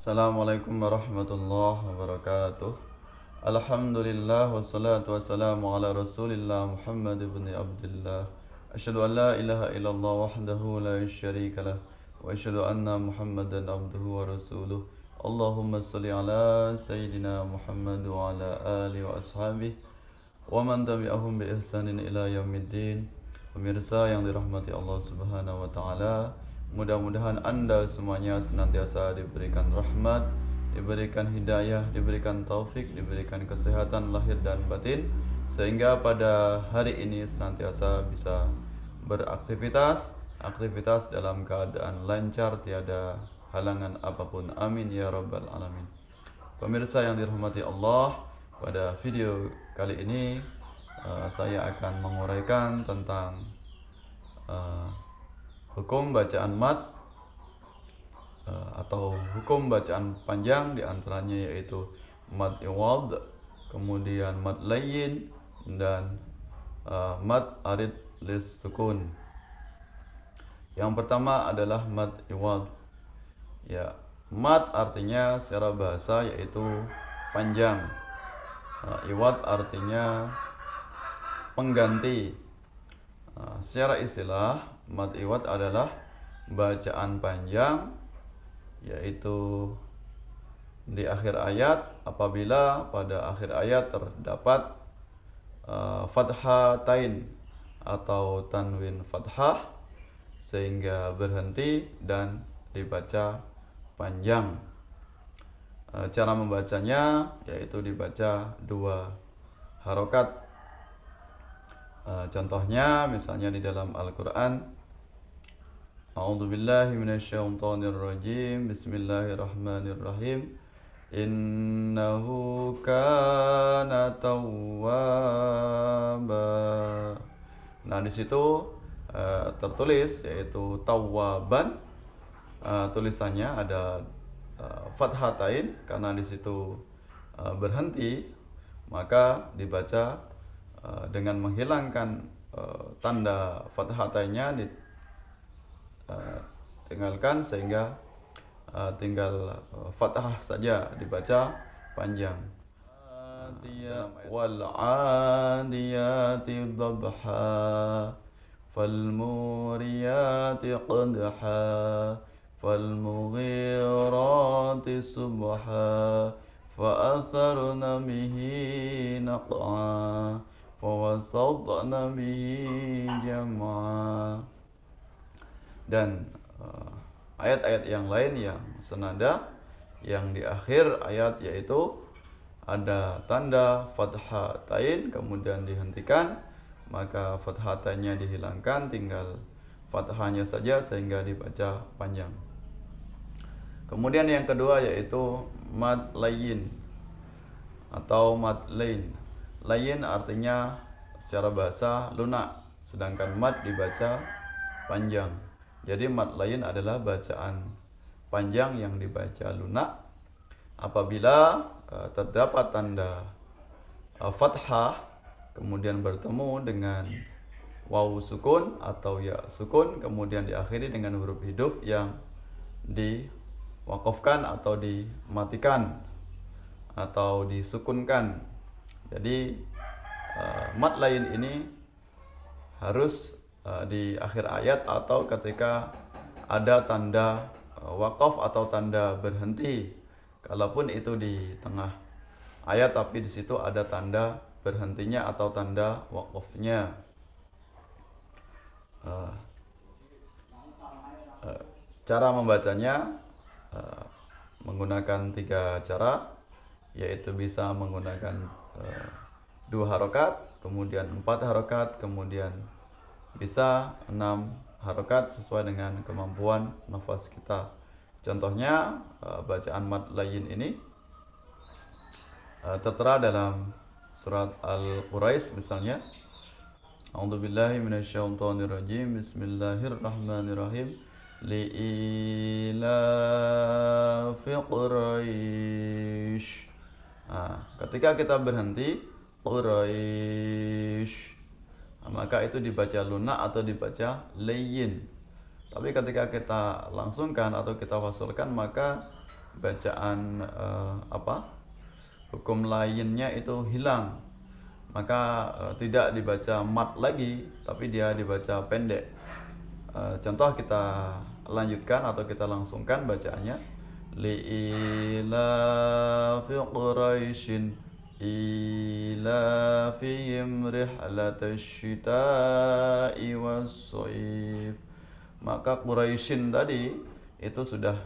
Assalamualaikum warahmatullahi wabarakatuh. Alhamdulillah wassalatu wassalamu ala Rasulillah Muhammad ibn Abdullah. Asyhadu an la ilaha illallah wahdahu la syarika lah wa asyhadu anna Muhammadan abduhu wa rasuluh. Allahumma shalli ala sayyidina Muhammad wa ala alihi wa ashabihi wa man tabi'ahum bi ihsanin ila yaumiddin. Pemirsa yang dirahmati Allah Subhanahu wa taala, mudah-mudahan Anda semuanya senantiasa diberikan rahmat, diberikan hidayah, diberikan taufik, diberikan kesehatan lahir dan batin, sehingga pada hari ini senantiasa bisa beraktivitas, aktivitas dalam keadaan lancar, tiada halangan apapun. Amin ya rabbal alamin. Pemirsa yang dirahmati Allah, pada video kali ini saya akan menguraikan tentang hukum bacaan mad atau hukum bacaan panjang, diantaranya yaitu mad iwad, kemudian mad layyin, dan mad arid lis sukun. Yang pertama adalah mad iwad. Ya, mad artinya secara bahasa yaitu panjang. Iwad artinya pengganti. Secara istilah, mad iwad adalah bacaan panjang, yaitu di akhir ayat apabila pada akhir ayat terdapat fathatain atau tanwin fathah sehingga berhenti dan dibaca panjang. Cara membacanya yaitu dibaca 2 harokat. Contohnya misalnya di dalam Al-Quran, A'udzubillahi minasyaitonirrajim, Bismillahirrahmanirrahim, Innahu kana tawwaba. Nah, di situ tertulis yaitu tawwaban. Tulisannya ada fathatain, karena di situ berhenti, maka dibaca dengan menghilangkan tanda fathatainnya, tinggalkan sehingga tinggal fathah saja dibaca panjang. Wal 'adiyati dhabha fal muriyati qadha fal mughirati subha fa atharna bihi naq'a fa wasatna bihi jam'a. Dan ayat-ayat yang lain yang senada yang di akhir ayat yaitu ada tanda fathatain kemudian dihentikan, maka fathatannya dihilangkan, tinggal fathahnya saja sehingga dibaca panjang. Kemudian yang kedua yaitu mad layyin atau mad lain. Layyin artinya secara bahasa lunak, sedangkan mad dibaca panjang. Jadi mad layyin adalah bacaan panjang yang dibaca lunak apabila terdapat tanda fathah kemudian bertemu dengan waw sukun atau ya sukun, kemudian diakhiri dengan huruf hidup yang diwakafkan atau dimatikan atau disukunkan. Jadi mad layyin ini harus di akhir ayat atau ketika ada tanda wakaf atau tanda berhenti. Kalaupun itu di tengah ayat tapi di situ ada tanda berhentinya atau tanda wakafnya. Cara membacanya menggunakan 3 cara, yaitu bisa menggunakan 2 harokat, kemudian 4 harokat, kemudian bisa 6 harokat sesuai dengan kemampuan nafas kita. Contohnya bacaan mad layyin ini tertera dalam surat Al-Quraisy misalnya, A'udzubillahi minasyaitonirrajim, Bismillahirrahmanirrahim, li'ilafi Quraisy. Ketika kita berhenti Quraisy, maka itu dibaca lunak atau dibaca layyin. Tapi ketika kita langsungkan atau kita wasulkan, maka bacaan hukum lainnya itu hilang, maka tidak dibaca mat lagi, tapi dia dibaca pendek. Contoh kita lanjutkan atau kita langsungkan bacaannya. Li'ilafi Quraisyin ilafihim rihlatash syita'i was-shaif. Maka Quraisyin tadi itu sudah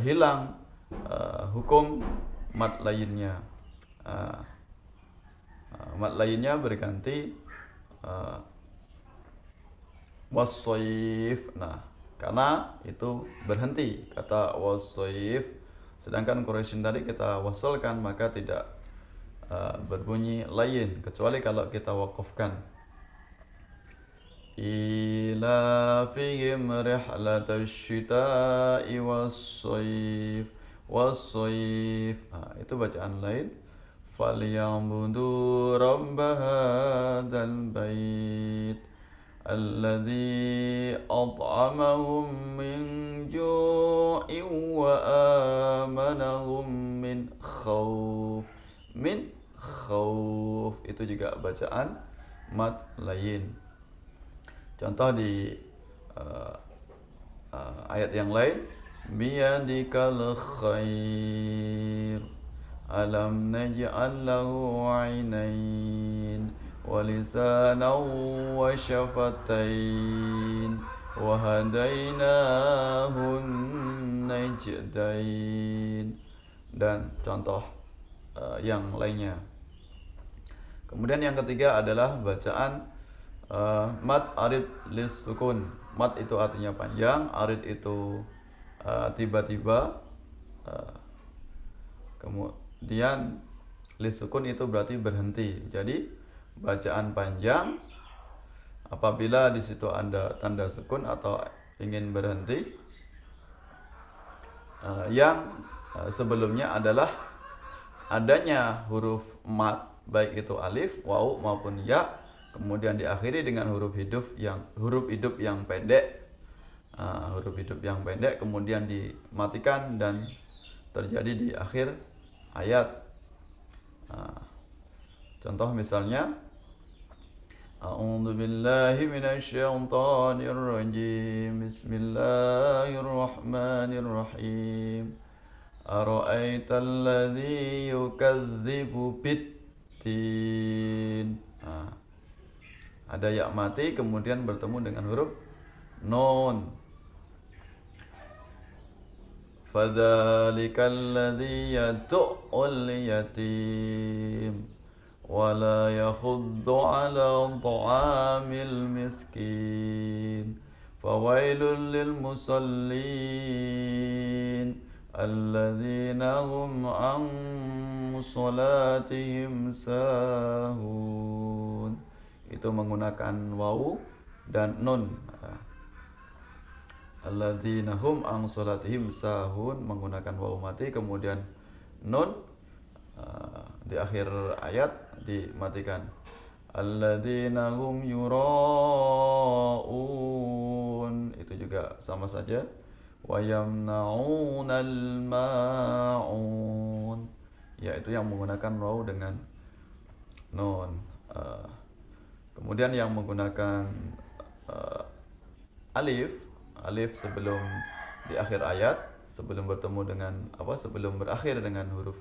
hilang hukum mat lainnya. Mat lainnya berganti was-shaif. Nah, karena itu berhenti kata was-shaif, sedangkan Quraisyin tadi kita wasalkan, maka tidak berbunyi lain kecuali kalau kita wakafkan. Ilafihim rihlatash syita'i was-shaif. Itu bacaan lain. Falyabudu rabb hadzal bait alladzi at'amahum min ju'in wa amanahum min khauf. Itu juga bacaan mat lain. Contoh di ayat yang lain, biyadikal khair alam naj'al lahu 'ainain wa lisanan wa syafatain wa hadainahun najdain, dan contoh yang lainnya. Kemudian yang ketiga adalah bacaan mat arid lis sukun. Mat itu artinya panjang, arid itu tiba-tiba, kemudian lis sukun itu berarti berhenti. Jadi bacaan panjang apabila di situ ada tanda sukun atau ingin berhenti, yang sebelumnya adalah adanya huruf mat, baik itu alif, waw maupun ya, kemudian diakhiri dengan huruf hidup yang pendek, kemudian dimatikan dan terjadi di akhir ayat. Contoh misalnya, A'udzu billahi minasyaitonir rajim. Bismillahirrahmanirrahim. Ara'aital ladzi yukadzibu bid-din. Ada ya mati kemudian bertemu dengan huruf nun. Fadzalikal ladzi yad'ul yatim wa la yakhuddu 'ala ta'amil miskin. Fawailul lil musallin alladzina hum 'an shalatihim sahun. Itu menggunakan waw dan nun. Alladzina hum an sholatihim sahun menggunakan waw mati, kemudian nun di akhir ayat dimatikan. Alladzina hum yura'un, itu juga sama saja. Wa yamna'unal ma'un, yaitu yang menggunakan waw dengan nun. Kemudian yang menggunakan alif sebelum di akhir ayat, sebelum berakhir dengan huruf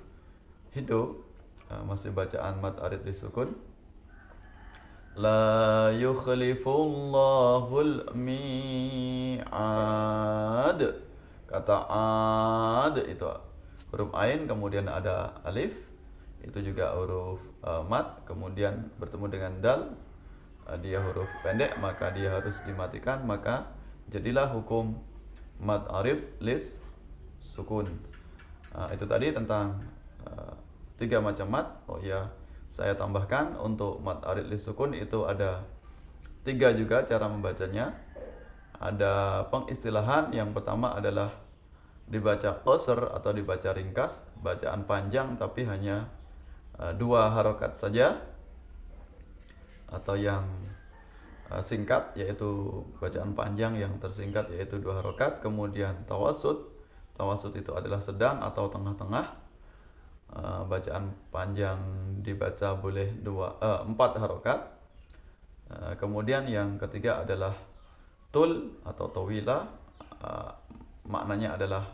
hidup, masih bacaan mat arid disukun. La yukhlifullahul mi'ad. Kata ad itu huruf ain, kemudian ada alif, itu juga huruf mat, kemudian bertemu dengan dal, dia huruf pendek, maka dia harus dimatikan, maka jadilah hukum mat arid lis sukun. Itu tadi tentang 3 macam mat. Saya tambahkan untuk mat arid lis sukun itu ada 3 juga cara membacanya. Ada pengistilahan. Yang pertama adalah dibaca qasr atau dibaca ringkas, bacaan panjang tapi hanya 2 harokat saja, atau yang singkat yaitu bacaan panjang yang tersingkat yaitu 2 harokat. Kemudian tawassut Tawasud itu adalah sedang atau tengah-tengah. Bacaan panjang dibaca boleh 4 harokat. Kemudian yang ketiga adalah tul atau tawila, maknanya adalah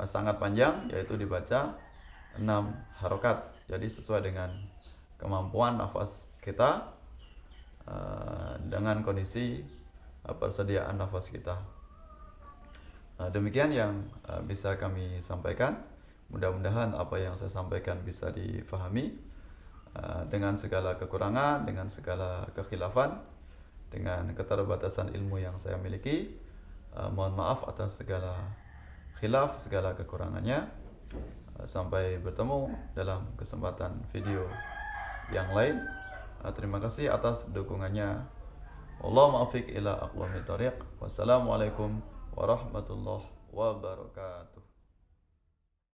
sangat panjang, yaitu dibaca 6 harokat. Jadi sesuai dengan kemampuan nafas kita, dengan kondisi persediaan nafas kita. Demikian yang bisa kami sampaikan. Mudah-mudahan apa yang saya sampaikan bisa difahami, dengan segala kekurangan, dengan segala kekhilafan, dengan keterbatasan ilmu yang saya miliki. Mohon maaf atas segala khilaf, segala kekurangannya. Sampai bertemu dalam kesempatan video yang lain. Terima kasih atas dukungannya. Wallahu muwaffiq ila aqwamit thoriq. Wassalamualaikum warahmatullahi wabarakatuh.